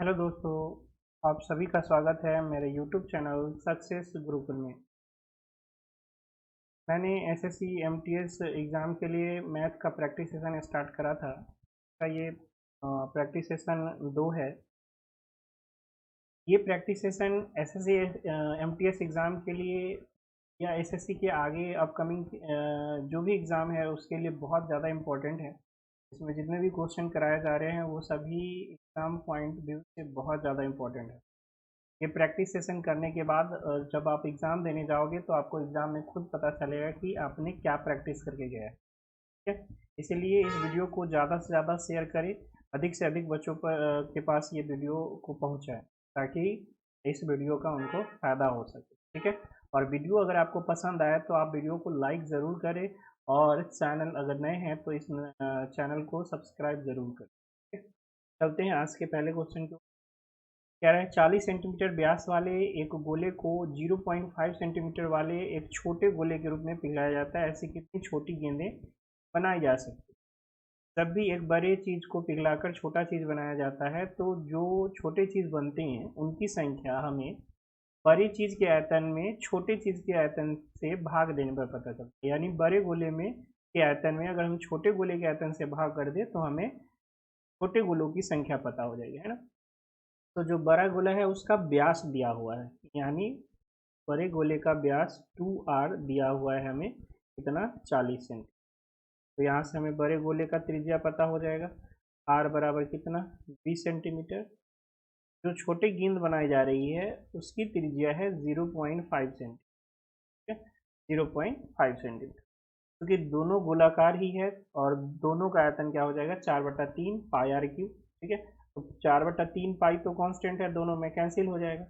Hello दोस्तों, आप सभी का स्वागत है मेरे यूट्यूब चैनल सक्सेस गुरुकुल में। मैंने एसएससी एमटीएस एग्ज़ाम के लिए मैथ का प्रैक्टिस सेशन स्टार्ट करा था। का ये प्रैक्टिस सेशन 2 है। ये practice session SSC MTS exam के लिए या एसएससी के आगे अपकमिंग जो भी एग्ज़ाम है उसके लिए बहुत ज़्यादा इम्पोर्टेंट है। इसमें जितने भी क्वेश्चन कराए जा रहे हैं वो सभी एग्ज़ाम पॉइंट व्यू से बहुत ज़्यादा इम्पोर्टेंट है। ये प्रैक्टिस सेशन करने के बाद जब आप एग्ज़ाम देने जाओगे तो आपको एग्ज़ाम में खुद पता चलेगा कि आपने क्या प्रैक्टिस करके गया है। ठीक है, इसीलिए इस वीडियो को ज़्यादा से ज़्यादा शेयर करें, अधिक से अधिक बच्चों पर के पास ये वीडियो को पहुँचाएं ताकि इस वीडियो का उनको फ़ायदा हो सके। ठीक है, और वीडियो अगर आपको पसंद आए तो आप वीडियो को लाइक ज़रूर करें और चैनल अगर नए हैं तो इस चैनल को सब्सक्राइब ज़रूर करें। ठीक है, चलते हैं आज के पहले क्वेश्चन की। कह रहा है 40 सेंटीमीटर व्यास वाले एक गोले को 0.5 सेंटीमीटर वाले एक छोटे गोले के रूप में पिघलाया जाता है। ऐसी कितनी छोटी गेंदें बनाई जा सकती है? जब भी एक बड़े चीज को पिघलाकर छोटा चीज बनाया जाता है तो जो छोटे चीज बनते हैं उनकी संख्या हमें बड़ी चीज के आयतन में छोटे चीज के आयतन से भाग देने पर पता चलता है। यानी बड़े गोले में के आयतन में अगर हम छोटे गोले के आयतन से भाग कर दे तो हमें छोटे गोलों की संख्या पता हो जाएगी, है ना। तो जो बड़ा गोला है उसका व्यास दिया हुआ है, यानी बड़े गोले का व्यास 2r दिया हुआ है हमें कितना 40 सेंटीमीटर। तो यहाँ से हमें बड़े गोले का त्रिज्या पता हो जाएगा, r बराबर कितना 20 सेंटीमीटर। जो छोटी गेंद बनाई जा रही है उसकी त्रिज्या है 0.5 सेंटीमीटर। 0.5 सेंटीमीटर, क्योंकि दोनों गोलाकार ही है और दोनों का आयतन क्या हो जाएगा 4/3 पाई आर क्यूब। ठीक है, तो 4/3 पाई तो कांस्टेंट है, दोनों में कैंसिल हो जाएगा।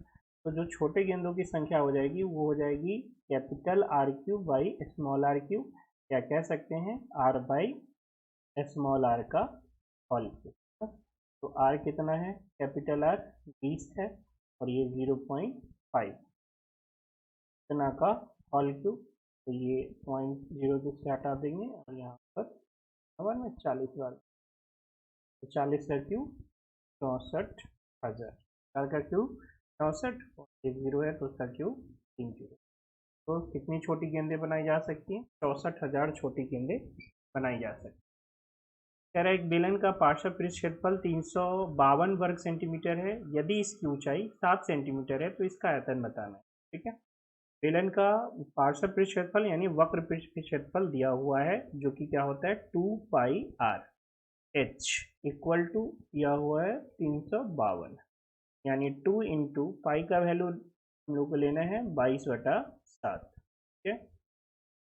तो जो छोटे गेंदों की संख्या हो जाएगी वो हो जाएगी capital R cube by small R cube, या कह सकते हैं आर बाई स्मॉल आर का होल क्यूब। तो आर कितना है, कैपिटल आर 20 है और ये 0.5 इतना का होल क्यूब। तो ये 0.02 से हटा देंगे और यहाँ पर बराबर में 40 बार, तो 40 का क्यूब 64,000, 4 का क्यूब 64 और एक जीरो है तो उसका क्यूब 3 जीरो। तो कितनी छोटी गेंदें बनाई जा सकती हैं, 64,000 छोटी गेंदें बनाई जा सकती हैं। कह रहा है एक बेलन का पार्श्व पृष्ठ क्षेत्रफल 352 वर्ग सेंटीमीटर है। यदि इसकी ऊंचाई 7 सेंटीमीटर है तो इसका आयतन बताना है। ठीक है, बेलन का पार्श्व पृष्ठ क्षेत्रफल यानी वक्र पृष्ठ क्षेत्रफल दिया हुआ है जो कि क्या होता है 2πr h इक्वल टू दिया हुआ है 352, यानी 2 इंटू पाई का वैल्यू हम लोग को लेना है 22/7। ठीक है,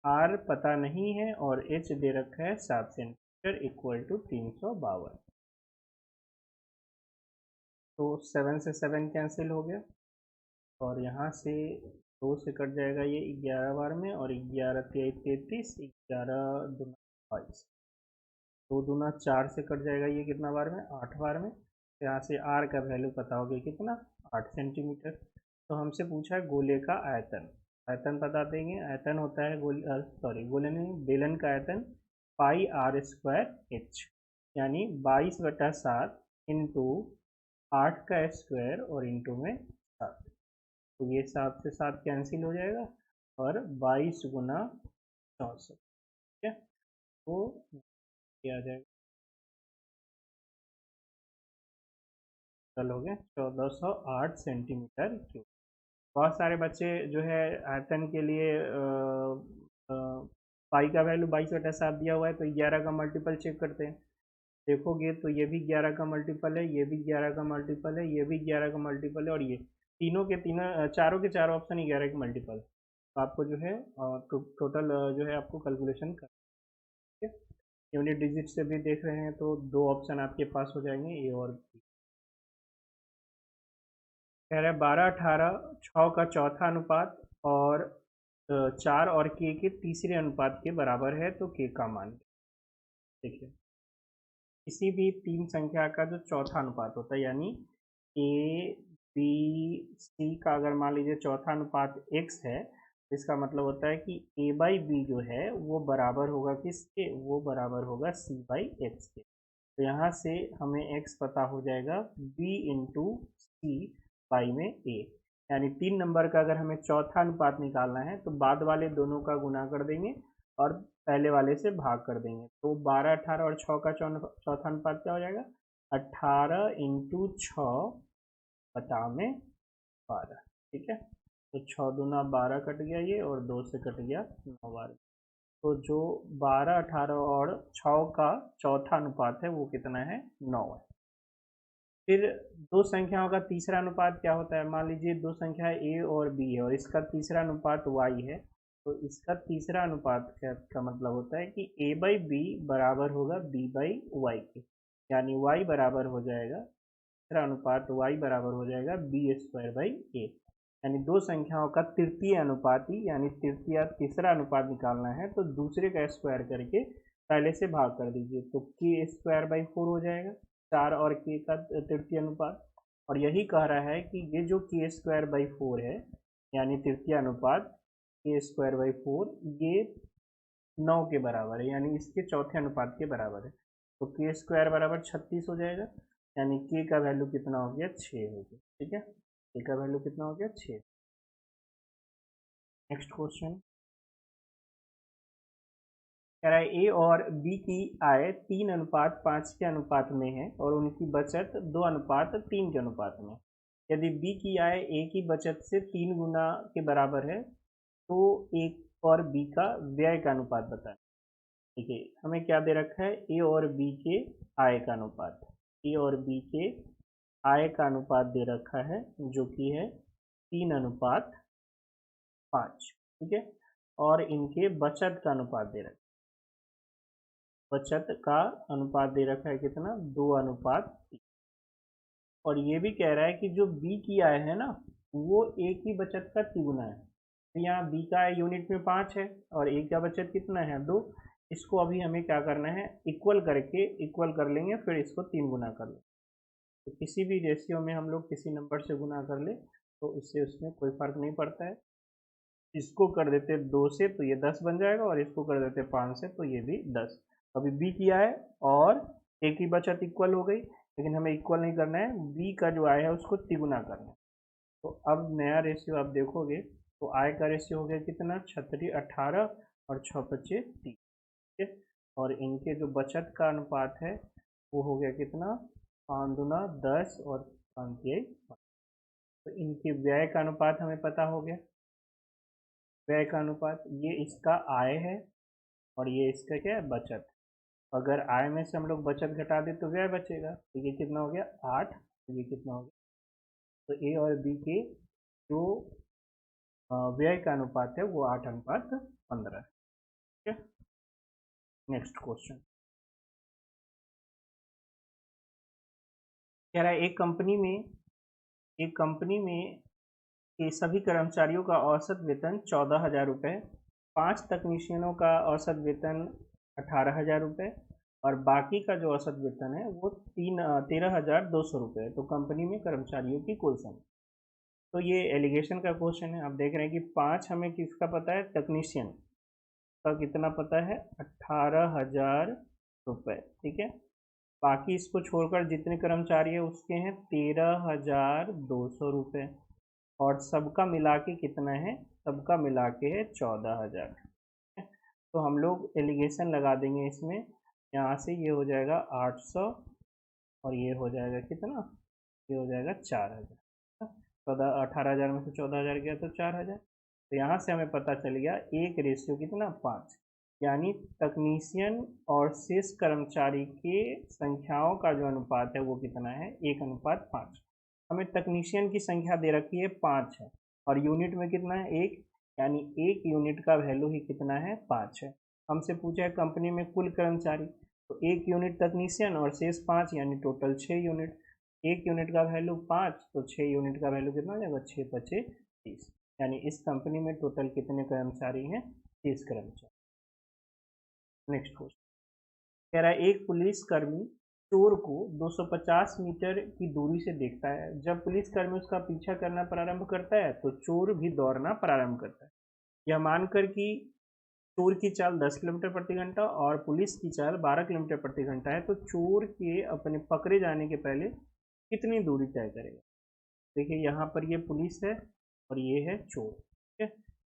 आर पता नहीं है और एच दे रखा है 7 सेंटीमीटर इक्वल टू 352। तो 7 से 7 कैंसिल हो गया और यहाँ से 2 से कट जाएगा ये 11 बार में, और 11 तेईस 33, 11 दूना 22, 2 दूना 4 से कट जाएगा ये कितना बार में 8 बार में। तो यहाँ से आर का वैल्यू पता हो गया कितना 8 सेंटीमीटर। तो हमसे पूछा है गोले का आयतन, आयतन बता देंगे। आयतन होता है गोले नहीं, बेलन का आयतन पाई आर स्क्वायर एच, यानी 22/7 इंटू 8 का स्क्वायर और इंटू में 7। तो ये 7 से 7 कैंसिल हो जाएगा और 22 गुना 64। ठीक है, तो ये आ जाएगा, टोटल हो गया 1408 सेंटीमीटर क्यूब। बहुत सारे बच्चे जो है आयतन के लिए पाई का वैल्यू 22/7 दिया हुआ है तो 11 का मल्टीपल चेक करते हैं। देखोगे तो ये भी 11 का मल्टीपल है, ये भी 11 का मल्टीपल है, ये भी 11 का मल्टीपल है, और ये तीनों के तीनों चारों के चारों ऑप्शन 11 के मल्टीपल। तो आपको जो है टोटल जो है आपको कैलकुलेशन कर, ठीक है। यूनिट डिजिट से भी देख रहे हैं तो दो ऑप्शन आपके पास हो जाएंगे, ए और बी। कह रहा है 12/18 6 का चौथा अनुपात और 4 और के तीसरे अनुपात के बराबर है तो के का मान। देखिए, किसी भी तीन संख्या का जो चौथा अनुपात होता है, यानी ए बी सी का अगर मान लीजिए चौथा अनुपात x है, तो इसका मतलब होता है कि a बाई बी जो है वो बराबर होगा किसके, वो बराबर होगा c बाई एक्स के। तो यहाँ से हमें x पता हो जाएगा b इंटू सी बाई में a, यानी 3 नंबर का अगर हमें चौथा अनुपात निकालना है तो बाद वाले दोनों का गुना कर देंगे और पहले वाले से भाग कर देंगे। तो 12, 18 और 6 का चौथा अनुपात क्या हो जाएगा? 18 इंटू 6 बटा में 12। ठीक है, तो 6 दूना 12 कट गया ये, और 2 से कट गया 9 बार। तो जो 12, 18 और 6 का चौथा अनुपात है वो कितना है? 9 है। फिर दो संख्याओं का तीसरा अनुपात क्या होता है? मान लीजिए दो संख्या a और b है और इसका तीसरा अनुपात y है, तो इसका तीसरा अनुपात का मतलब होता है कि a बाई बी बराबर होगा b बाई वाई के, यानी y बराबर हो जाएगा, तीसरा अनुपात y बराबर हो जाएगा बी स्क्वायर बाई ए। यानी दो संख्याओं का तृतीय अनुपाती यानी तीसरा अनुपात निकालना है तो दूसरे का स्क्वायर करके पहले से भाग कर दीजिए, तो के स्क्वायर बाई 4 हो जाएगा, 4 और के का तृतीय अनुपात। और यही कह रहा है कि ये जो के स्क्वायर बाई 4 है यानी तृतीय अनुपात के स्क्वायर बाई 4, ये 9 के बराबर है, यानी इसके चौथे अनुपात के बराबर है। तो के स्क्वायर बराबर 36 हो जाएगा, यानी के का वैल्यू कितना हो गया? 6 हो गया। ठीक है, के का वैल्यू कितना हो गया? 6। नेक्स्ट क्वेश्चन कह रहा है ए और बी की आय 3:5 के अनुपात में है और उनकी बचत 2:3 के अनुपात में। यदि बी की आय ए की बचत से 3 गुना के बराबर है तो ए और बी का व्यय का अनुपात बताएं। ठीक है, हमें क्या दे रखा है? ए और बी के आय का अनुपात, ए और बी के आय का अनुपात दे रखा है जो कि है 3:5। ठीक है, और इनके बचत का अनुपात दे रखा है, बचत का अनुपात दे रखा है कितना? 2:3। और ये भी कह रहा है कि जो बी की आय है ना वो ए की बचत का तिगुना है। तो यहाँ बी का आय यूनिट में 5 है और ए का बचत कितना है? 2। इसको अभी हमें क्या करना है? इक्वल करके इक्वल कर लेंगे, फिर इसको 3 गुना कर लेंगे। तो किसी भी रेशियो में हम लोग किसी नंबर से गुना कर ले तो इससे उसमें कोई फर्क नहीं पड़ता है। इसको कर देते 2 से तो ये 10 बन जाएगा, और इसको कर देते 5 से तो ये भी 10। अभी बी की आय और ए की बचत इक्वल हो गई, लेकिन हमें इक्वल नहीं करना है, बी का जो आय है उसको तिगुना करना है। तो अब नया रेशियो आप देखोगे तो आय का रेशियो हो गया कितना? 36, 18 और 6 25 30। ठीक है, और इनके जो बचत का अनुपात है वो हो गया कितना? 5 दूना 10 और 5 तिहाई 5। तो इनके व्यय का अनुपात हमें पता हो गया। व्यय का अनुपात ये इसका आय है और ये इसका क्या है? बचत। अगर आय में से हम लोग बचत घटा दें तो व्यय बचेगा, तो ये कितना हो गया? 8। तो ये कितना हो गया? तो ए और बी के जो व्यय का अनुपात है वो 8:15 है। ठीक है, नेक्स्ट क्वेश्चन कह रहा है एक कंपनी में के सभी कर्मचारियों का औसत वेतन 14,000 रुपये, 5 तकनीशियनों का औसत वेतन 18,000 रुपये और बाकी का जो औसत वेतन है वो 13,200 रुपये है। तो कंपनी में कर्मचारियों की कुल संख्या। तो ये एलिगेशन का क्वेश्चन है। आप देख रहे हैं कि 5 हमें किसका पता है? टेक्नीशियन का कितना पता है? 18,000 रुपये। ठीक है, बाकी इसको छोड़कर जितने कर्मचारी है उसके हैं 13,200 रुपये, और सबका मिला के कितना है? सबका मिला के है 14,000। तो हम लोग एलिगेशन लगा देंगे इसमें, यहाँ से ये हो जाएगा 800 और ये हो जाएगा कितना? ये हो जाएगा 4,000। 18,000 में से 14,000 गया तो 4,000। तो यहाँ से हमें पता चल गया एक रेशियो कितना? 5, यानी तकनीशियन और शेष कर्मचारी के संख्याओं का जो अनुपात है वो कितना है? 1:5। हमें तकनीशियन की संख्या दे रखी है 5 है और यूनिट में कितना है? 1, यानी एक यूनिट का वैल्यू ही कितना है? 5 है। हमसे पूछा है कंपनी में कुल कर्मचारी, तो 1 यूनिट तकनीशियन और शेष 5 यानी टोटल 6 यूनिट। 1 यूनिट का वैल्यू 5 तो 6 यूनिट का वैल्यू कितना हो जाएगा? 6 5 30, यानी इस कंपनी में टोटल कितने कर्मचारी हैं? 30 कर्मचारी। नेक्स्ट क्वेश्चन कह रहा है एक पुलिसकर्मी चोर को 250 मीटर की दूरी से देखता है। जब पुलिसकर्मी उसका पीछा करना प्रारंभ करता है तो चोर भी दौड़ना प्रारंभ करता है। यह मानकर कि चोर की चाल 10 किलोमीटर प्रति घंटा और पुलिस की चाल 12 किलोमीटर प्रति घंटा है, तो चोर के अपने पकड़े जाने के पहले कितनी दूरी तय करेगा। देखिए यहाँ पर ये पुलिस है और ये है चोर। ठीक है,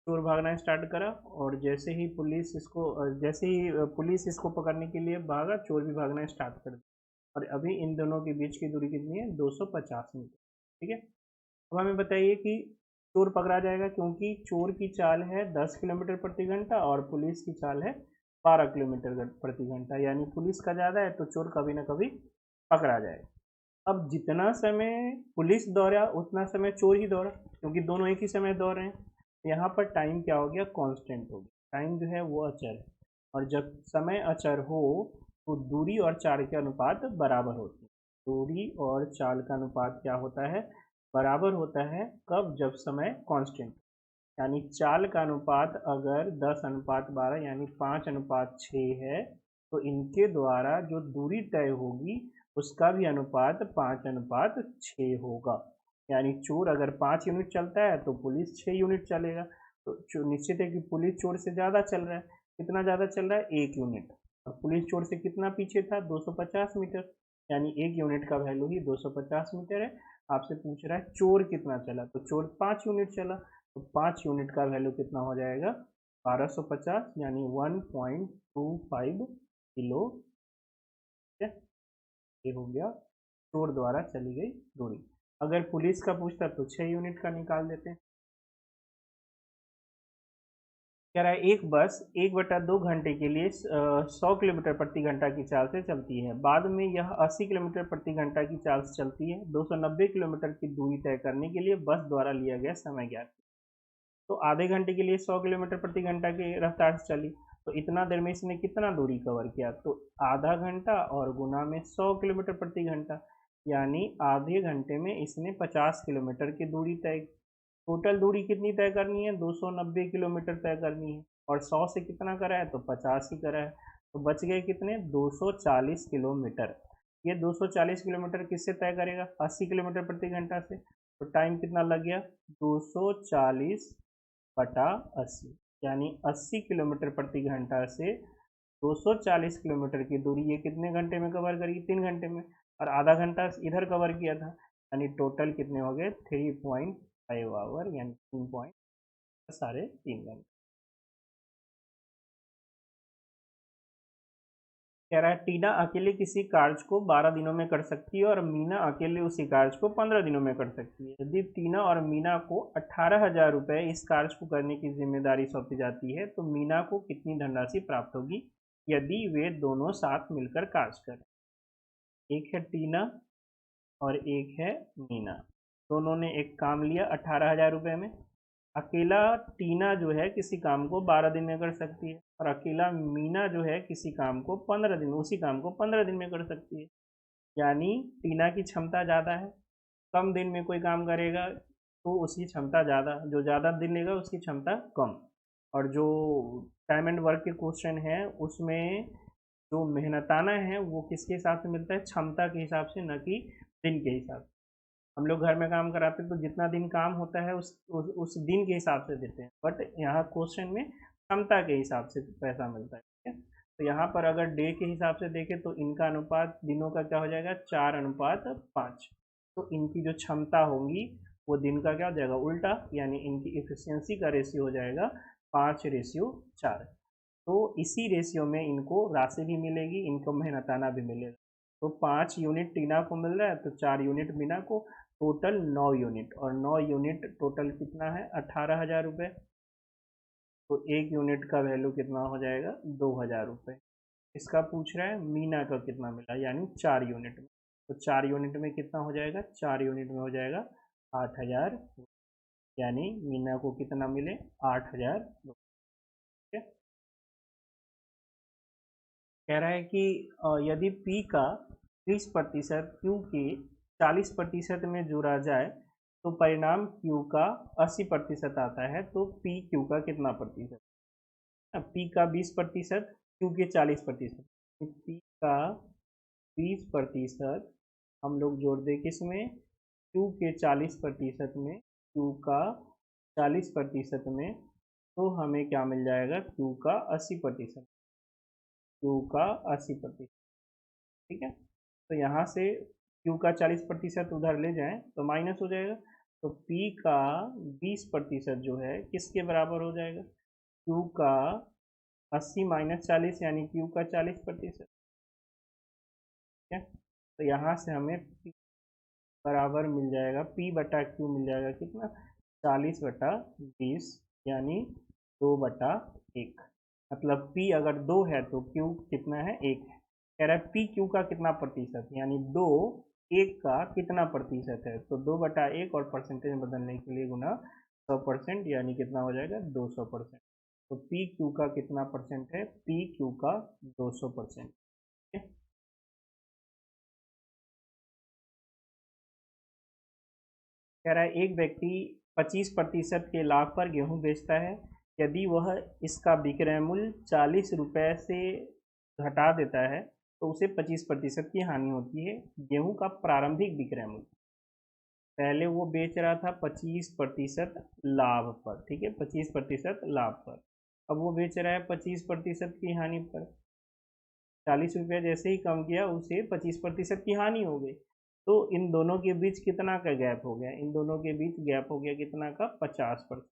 चोर भागना स्टार्ट करा और जैसे ही पुलिस इसको पकड़ने के लिए भागा, चोर भी भागना स्टार्ट कर दिया। और अभी इन दोनों के बीच की दूरी कितनी है, 250 मीटर। ठीक है, अब हमें बताइए कि चोर पकड़ा जाएगा, क्योंकि चोर की चाल है 10 किलोमीटर प्रति घंटा और पुलिस की चाल है 12 किलोमीटर प्रति घंटा, यानी पुलिस का ज़्यादा है तो चोर कभी ना कभी पकड़ा जाएगा। अब जितना समय पुलिस दौड़ा उतना समय चोर ही दौड़ा, क्योंकि दोनों एक ही समय दौड़ रहे हैं। यहाँ पर टाइम क्या हो गया, कांस्टेंट हो गया। टाइम जो है वो अचर है, और जब समय अचर हो तो दूरी और चाल के अनुपात बराबर होते हैं। दूरी और चाल का अनुपात क्या होता है, बराबर होता है। कब, जब समय कांस्टेंट, यानी चाल का अनुपात अगर 10:12 यानी 5:6 है, तो इनके द्वारा जो दूरी तय होगी उसका भी अनुपात 5:6 होगा। यानी चोर अगर 5 यूनिट चलता है तो पुलिस 6 यूनिट चलेगा। तो निश्चित है कि पुलिस चोर से ज़्यादा चल रहा है। कितना ज़्यादा चल रहा है, 1 यूनिट। और पुलिस चोर से कितना पीछे था, 250 मीटर, यानी 1 यूनिट का वैल्यू ही 250 मीटर है। आपसे पूछ रहा है चोर कितना चला, तो चोर 5 यूनिट चला, तो 5 यूनिट का वैल्यू कितना हो जाएगा, 1250, यानी 1.25 किलो। ये हो गया चोर द्वारा चली गई दूरी। अगर पुलिस का पूछता तो 6 यूनिट का निकाल देते हैं। कह रहा है एक बस 1/2 घंटे के लिए 100 किलोमीटर प्रति घंटा की चाल से चलती है। बाद में यह 80 किलोमीटर प्रति घंटा की चाल से चलती है। 290 किलोमीटर की दूरी तय करने के लिए बस द्वारा लिया गया समय ज्ञात। तो आधे घंटे के लिए 100 किलोमीटर प्रति घंटा की रफ्तार से चली, तो इतना देर में इसने कितना दूरी कवर किया, तो आधा घंटा और गुना में 100 किलोमीटर प्रति घंटा, यानी आधे घंटे में इसने 50 किलोमीटर की दूरी तय। टोटल दूरी कितनी तय करनी है, 290 किलोमीटर तय करनी है, और 100 से कितना करा है, तो 50 ही करा है। तो बच गए कितने, 240 किलोमीटर। ये 240 किलोमीटर किससे तय करेगा, 80 किलोमीटर प्रति घंटा से। तो टाइम कितना लग गया, 240/80, यानी 80 किलोमीटर प्रति घंटा से 240 किलोमीटर की दूरी ये कितने घंटे में कवर करेगी, 3 घंटे में। और आधा घंटा इधर कवर किया था, यानी टोटल कितने हो गए, 3.5 आवर, यानी 3.3 घंटे। कह रहा है टीना अकेले किसी कार्य को 12 दिनों में कर सकती है और मीना अकेले उसी कार्य को 15 दिनों में कर सकती है। यदि टीना और मीना को 18,000 रुपये इस कार्य को करने की जिम्मेदारी सौंपी जाती है, तो मीना को कितनी धनराशि प्राप्त होगी यदि वे दोनों साथ मिलकर कार्य करें। एक है टीना और एक है मीना। दोनों ने एक काम लिया 18,000 रुपये में। अकेला टीना जो है किसी काम को 12 दिन में कर सकती है, और अकेला मीना जो है किसी काम को 15 दिन, उसी काम को 15 दिन में कर सकती है। यानी टीना की क्षमता ज़्यादा है, कम दिन में कोई काम करेगा तो उसकी क्षमता ज़्यादा, जो ज़्यादा दिन लेगा उसकी क्षमता कम। और जो टाइम एंड वर्क के क्वेश्चन है उसमें जो मेहनताना है वो किसके हिसाब से मिलता है, क्षमता के हिसाब से, न कि दिन के हिसाब से। हम लोग घर में काम कराते हैं तो जितना दिन काम होता है उस दिन के हिसाब से देते हैं, बट यहाँ क्वेश्चन में क्षमता के हिसाब से पैसा मिलता है। ठीक है, तो यहाँ पर अगर डे के हिसाब से देखें तो इनका अनुपात दिनों का क्या हो जाएगा, 4:5। तो इनकी जो क्षमता होगी वो दिन का क्या हो जाएगा, उल्टा, यानी इनकी इफिशियंसी का रेशियो हो जाएगा 5:4। तो इसी रेशियो में इनको राशि भी मिलेगी, इनको मेहनताना भी मिलेगा। तो 5 यूनिट टीना को मिल रहा है तो 4 यूनिट मीना को, टोटल 9 यूनिट। और 9 यूनिट टोटल कितना है, 18,000 रुपये। तो 1 यूनिट का वैल्यू कितना हो जाएगा, 2,000 रुपये। इसका पूछ रहा है मीना का कितना मिला, यानी 4 यूनिट में। तो 4 यूनिट में कितना हो जाएगा, 4 यूनिट में हो जाएगा 8,000, यानी मीना को कितना मिले, 8,000। कह रहा है कि यदि P का 30% Q के 40% में जोड़ा जाए तो परिणाम Q का 80% आता है, तो P Q का कितना प्रतिशत। P का 20%, Q के 40%। P का 20% हम लोग जोड़ दें किसमें, Q के 40% में, Q का 40% में तो हमें क्या मिल जाएगा, Q का 80%, Q का 80%। ठीक है, तो यहाँ से Q का 40% उधर ले जाएं तो माइनस हो जाएगा, तो P का 20% जो है किसके बराबर हो जाएगा, Q का 80 माइनस 40 यानी Q का 40%। ठीक है, तो यहाँ से हमें P बराबर मिल जाएगा, P बटा Q मिल जाएगा कितना, 40/20 यानी 2/1। मतलब P अगर 2 है तो Q कितना है, 1 है। कह रहा है पी क्यू का कितना प्रतिशत, यानी 2 1 का कितना प्रतिशत है, तो 2/1 और परसेंटेज में बदलने के लिए गुना 100%, यानी कितना हो जाएगा 200%। तो पी क्यू का कितना परसेंट है, पी क्यू का 200%। कह रहा है एक व्यक्ति 25% के लाभ पर गेहूं बेचता है, यदि वह इसका विक्रय मूल्य 40 रुपये से घटा देता है तो उसे 25% की हानि होती है। गेहूं का प्रारंभिक विक्रय मूल्य, पहले वो बेच रहा था 25% लाभ पर, ठीक है, 25% लाभ पर, अब वो बेच रहा है 25% की हानि पर। 40 रुपये जैसे ही कम किया उसे 25% की हानि हो गई, तो इन दोनों के बीच कितना का गैप हो गया, इन दोनों के बीच गैप हो गया कितना का, 50%।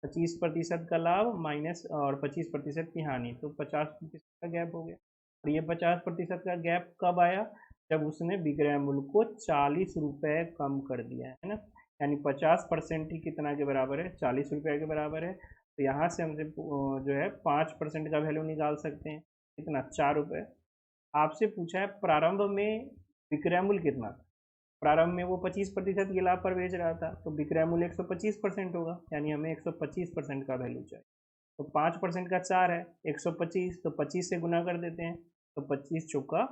25% का लाभ माइनस और 25% की हानि, तो 50% का गैप हो गया। और ये 50% का गैप कब आया, जब उसने विक्रय मूल्य को 40 रुपये कम कर दिया है ना, यानी 50% ही कितना के बराबर है, 40 रुपये के बराबर है। तो यहाँ से हमसे जो है 5% का वैल्यू निकाल सकते हैं, कितना, 4 रुपये। आपसे पूछा है प्रारंभ में विक्रय मूल्य कितना था, प्रारंभ में वो 25% के लाभ पर बेच रहा था, तो विक्रय मूल्य 125% होगा, यानी हमें 125% का वैल्यू चाहिए। तो 5% का 4 है, 125, तो 25 से गुना कर देते हैं, तो 25 चौका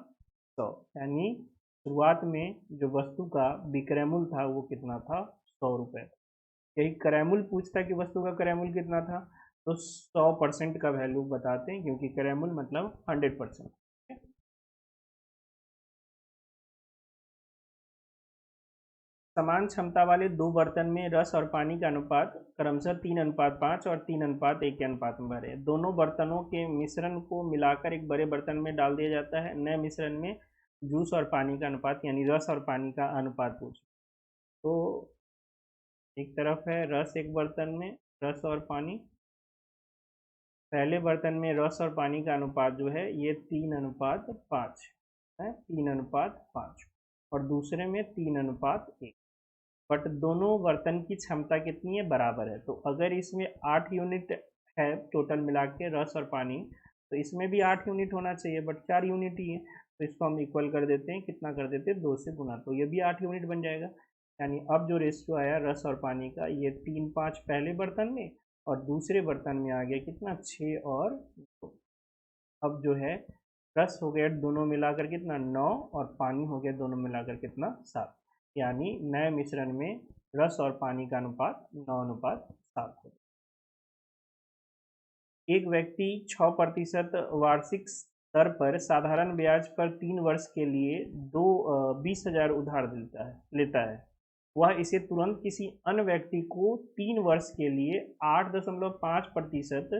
100, यानी शुरुआत में जो वस्तु का विक्रय मूल्य था वो कितना था, 100 रुपये। यही क्रय मूल्य पूछता कि वस्तु का क्रय मूल्य कितना था, तो 100% का वैल्यू बताते हैं, क्योंकि क्रय मूल्य मतलब 100%। समान क्षमता वाले दो बर्तन में रस और पानी का अनुपात क्रमशः 3:5 और 3:1 के अनुपात में भरे। दोनों बर्तनों के मिश्रण को मिलाकर एक बड़े बर्तन में डाल दिया जाता है। नए मिश्रण में जूस और पानी का अनुपात, यानी रस और पानी का अनुपात पूछ। तो एक तरफ है रस, एक बर्तन में रस और पानी, पहले बर्तन में रस और पानी का अनुपात जो है ये 3:5 है, 3:5, और दूसरे में 3:1। बट दोनों बर्तन की क्षमता कितनी है, बराबर है। तो अगर इसमें 8 यूनिट है टोटल मिला के रस और पानी, तो इसमें भी 8 यूनिट होना चाहिए, बट 4 यूनिट ही है, तो इसको हम इक्वल कर देते हैं, कितना कर देते हैं, 2 से गुना, तो ये भी 8 यूनिट बन जाएगा। यानी अब जो रेशियो आया रस और पानी का, ये 3:5 पहले बर्तन में और दूसरे बर्तन में आ गया कितना, 6 और 2। अब जो है रस हो गया दोनों मिलाकर कितना, 9, और पानी हो गया दोनों मिलाकर कितना, 7। यानी नए मिश्रण में रस और पानी का अनुपात 9:7 है। एक व्यक्ति 6% वार्षिक दर पर साधारण ब्याज पर 3 वर्ष के लिए 20,000 उधार लेता है। वह इसे तुरंत किसी अन्य व्यक्ति को 3 वर्ष के लिए 8.5%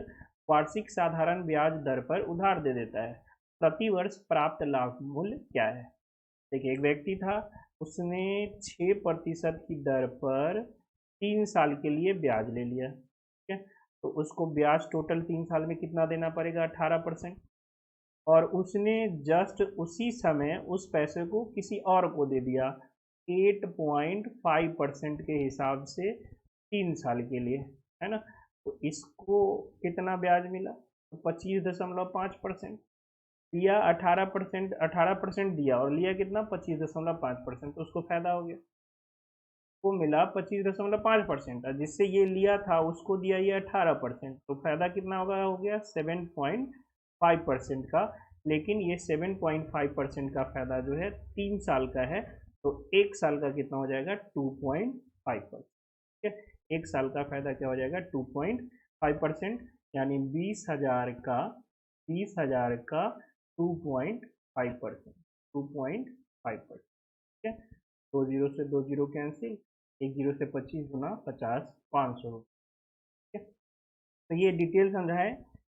वार्षिक साधारण ब्याज दर पर उधार दे देता है। प्रति वर्ष प्राप्त लाभ मूल्य क्या है। देखिए, एक व्यक्ति था, उसने 6% की दर पर 3 साल के लिए ब्याज ले लिया, ठीक है, तो उसको ब्याज टोटल 3 साल में कितना देना पड़ेगा, 18%। और उसने जस्ट उसी समय उस पैसे को किसी और को दे दिया 8.5% के हिसाब से 3 साल के लिए, है ना, तो इसको कितना ब्याज मिला, तो 25.5%। दिया 18%, 18% दिया और लिया कितना, 25.5%, तो उसको फायदा हो गया, को मिला 25.5%, और जिससे ये लिया था उसको दिया ये 18%, तो फायदा कितना होगा, हो गया 7.5% का। लेकिन ये 7.5% का फायदा जो है 3 साल का है, तो 1 साल का कितना हो जाएगा, 2.5%। ठीक है, 1 साल का फायदा क्या हो जाएगा, 2.5%, यानी 20,000 का 2.5%, 2.5%। ठीक है, 2 जीरो से 2 जीरो कैंसिल, 1 जीरो से 25 गुना 50, 500 रुपये। ठीक है, तो ये डिटेल समझाएं,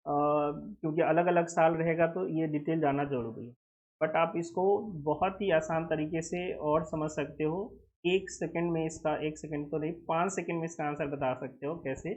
क्योंकि अलग अलग साल रहेगा तो ये डिटेल जानना जरूरी है। बट आप इसको बहुत ही आसान तरीके से और समझ सकते हो। 1 सेकंड में इसका, 1 सेकंड तो नहीं, 5 सेकंड में इसका आंसर बता सकते हो। कैसे?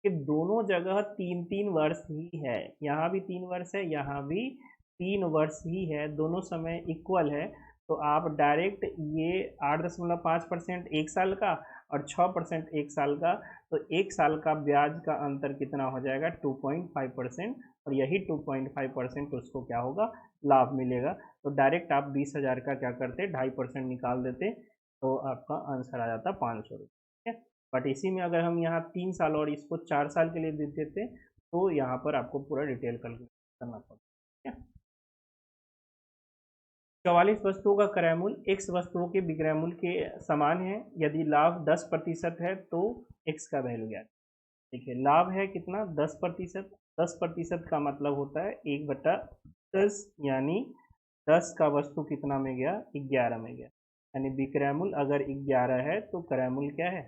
कि दोनों जगह 3-3 वर्ष ही है, यहाँ भी 3 वर्ष है, यहाँ भी 3 वर्ष ही है, दोनों समय इक्वल है। तो आप डायरेक्ट ये 8.5% 1 साल का और 6% 1 साल का, तो 1 साल का ब्याज का अंतर कितना हो जाएगा? 2.5%। और यही 2.5% उसको क्या होगा? लाभ मिलेगा। तो डायरेक्ट आप 20,000 का क्या करते? 2.5% निकाल देते, तो आपका आंसर आ जाता 500 रुपये। ठीक है। बट इसी में अगर हम यहाँ 3 साल और इसको 4 साल के लिए दे देते तो यहाँ पर आपको पूरा डिटेल कैलकुलेट करना पड़ता। ठीक है। 44 वस्तुओं का क्रय मूल्य x वस्तुओं के विक्रय मूल्य के समान है। यदि लाभ 10% है तो x का वैल्यू ज्ञात। देखिए, लाभ है कितना? 10%। 10% का मतलब होता है 1/10, यानी 10 का वस्तु कितना में गया? 11 में गया। यानी विक्रय मूल्य अगर 11 है तो क्रय मूल्य क्या है?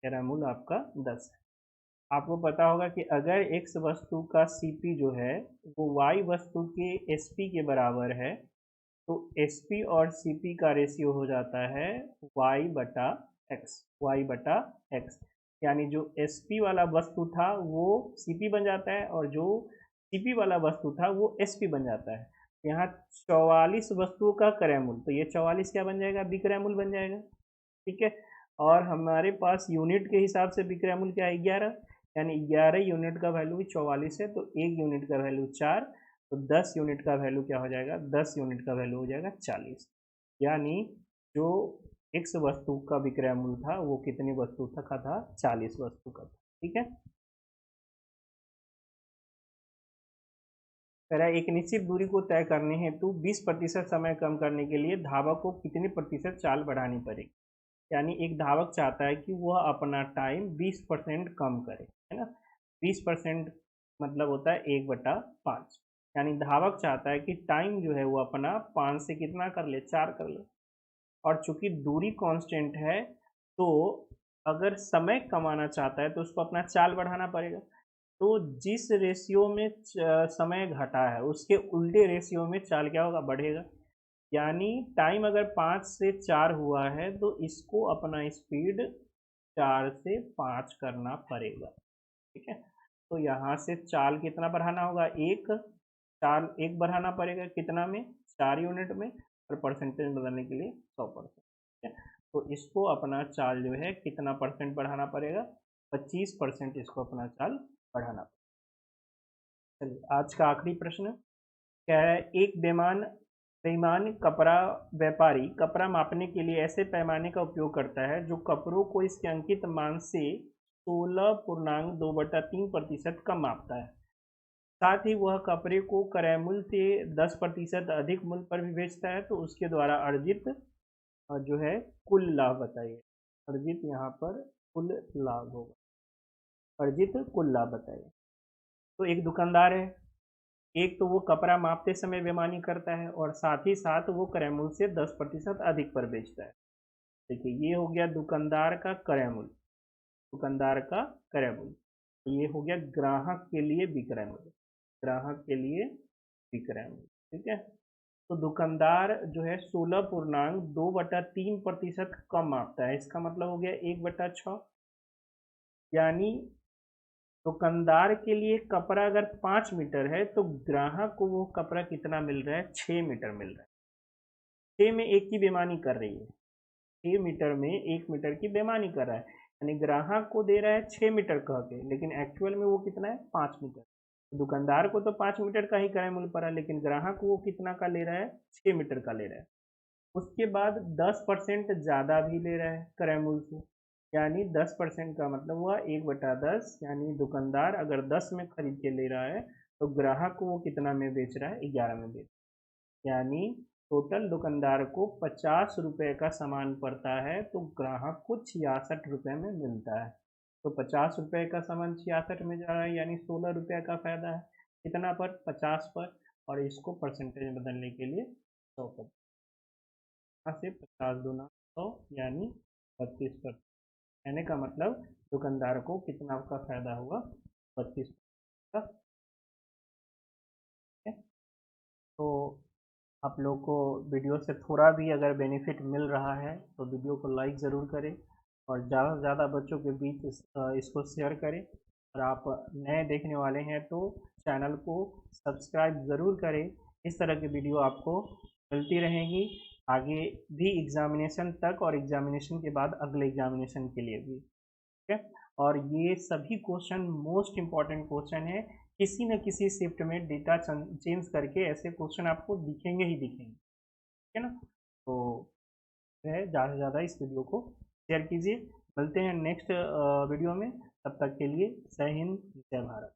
क्रय मूल्य आपका 10 है। आपको पता होगा कि अगर x वस्तु का CP जो है वो y वस्तु के SP के बराबर है, तो SP और CP का रेशियो हो जाता है y/x। y/x, यानी जो SP वाला वस्तु था वो CP बन जाता है, और जो CP वाला वस्तु था वो SP बन जाता है। यहाँ 44 वस्तुओं का क्रय मूल्य, तो ये 44 क्या बन जाएगा? विक्रय मूल्य बन जाएगा। ठीक है। और हमारे पास यूनिट के हिसाब से विक्रय मूल्य क्या है? 11, यानी 11 यूनिट का वैल्यू 44 है, तो 1 यूनिट का वैल्यू 4, तो 10 यूनिट का वैल्यू क्या हो जाएगा? 10 यूनिट का वैल्यू हो जाएगा 40। यानी जो x वस्तु का विक्रय मूल्य था वो कितनी वस्तु तक का था? 40 वस्तु का था। ठीक है। कह रहा है एक निश्चित दूरी को तय करने हेतु 20% समय कम करने के लिए धावक को कितने प्रतिशत चाल बढ़ानी पड़ेगी? यानी एक धावक चाहता है कि वह अपना टाइम 20% कम करे, है ना। 20% मतलब होता है 1/5। यानी धावक चाहता है कि टाइम जो है वो अपना 5 से कितना कर ले? 4 कर ले। और चूंकि दूरी कांस्टेंट है, तो अगर समय कमाना चाहता है तो उसको अपना चाल बढ़ाना पड़ेगा। तो जिस रेशियो में समय घटा है उसके उल्टे रेशियो में चाल क्या होगा? बढ़ेगा। यानी टाइम अगर 5 से 4 हुआ है तो इसको अपना स्पीड 4 से 5 करना पड़ेगा। ठीक है। तो यहाँ से चाल कितना बढ़ाना होगा? चाल 1 बढ़ाना पड़ेगा, कितना में? 4 यूनिट में। और परसेंटेज बदलने के लिए 100%। ठीक है। तो इसको अपना चाल जो है कितना परसेंट बढ़ाना पड़ेगा? 25% इसको अपना चाल बढ़ाना। चलिए, आज का आखिरी प्रश्न क्या है? एक बेईमान कपड़ा व्यापारी कपड़ा मापने के लिए ऐसे पैमाने का उपयोग करता है जो कपड़ों को इसके अंकित मान से 16.2/3% कम मापता है। साथ ही वह कपड़े को क्रय मूल्य से 10% अधिक मूल्य पर भी बेचता है। तो उसके द्वारा अर्जित जो है कुल लाभ बताइए। अर्जित यहाँ पर कुल लाभ होगा। अर्जित कुल लाभ बताइए। तो एक दुकानदार है, एक तो वो कपड़ा मापते समय बेईमानी करता है और साथ ही साथ वो क्रय मूल्य से 10% अधिक पर बेचता है। देखिए, ये हो गया दुकानदार का क्रय मूल्य, दुकानदार का क्रय मूल्य। ये हो गया ग्राहक के लिए विक्रय मूल्य, ग्राहक के लिए विक्रय मूल्य। ठीक है। तो दुकानदार जो है 16.2/3% कम मापता है, इसका मतलब हो गया 1/6। यानी दुकानदार के लिए कपड़ा अगर 5 मीटर है तो ग्राहक को वो कपड़ा कितना मिल रहा है? 6 मीटर मिल रहा है। 6 में 1 की बेईमानी कर रही है, 6 मीटर में 1 मीटर की बेईमानी कर रहा है। यानी ग्राहक को दे रहा है 6 मीटर कह के, लेकिन एक्चुअल में वो कितना है? 5 मीटर। दुकानदार को तो 5 मीटर का ही क्रय मूल्य पड़ा, लेकिन ग्राहक वो कितना का ले रहा है? 6 मीटर का ले रहा है। उसके बाद 10% ज़्यादा भी ले रहा है क्रय मूल्य से। यानी 10% का मतलब हुआ 1/10। यानी दुकानदार अगर 10 में खरीद के ले रहा है तो ग्राहक को वो कितना में बेच रहा है? 11 में बेच। यानी टोटल दुकानदार को 50 रुपये का सामान पड़ता है तो ग्राहक को 66 रुपये में मिलता है। तो 50 रुपये का सामान 66 में जा रहा है, यानी 16 रुपये का फायदा है। कितना पर? 50 पर। और इसको परसेंटेज बदलने के लिए 100 पर। यहाँ से 50×100 यानी 32%। कहने का मतलब दुकानदार को कितना का फायदा होगा? 32। है। तो आप लोग को वीडियो से थोड़ा भी अगर बेनिफिट मिल रहा है तो वीडियो को लाइक ज़रूर करें और ज़्यादा से ज़्यादा बच्चों के बीच इसको शेयर करें। और आप नए देखने वाले हैं तो चैनल को सब्सक्राइब ज़रूर करें। इस तरह की वीडियो आपको मिलती रहेंगी आगे भी एग्ज़ामिनेशन तक और एग्ज़ामिनेशन के बाद अगले एग्ज़ामिनेशन के लिए भी। ठीक है। और ये सभी क्वेश्चन मोस्ट इम्पॉर्टेंट क्वेश्चन है, किसी न किसी शिफ्ट में डेटा चेंज करके ऐसे क्वेश्चन आपको दिखेंगे ही दिखेंगे। ठीक है ना। तो है ज़्यादा से ज़्यादा इस वीडियो को शेयर कीजिए। मिलते हैं नेक्स्ट वीडियो में, तब तक के लिए जय हिंद जय भारत।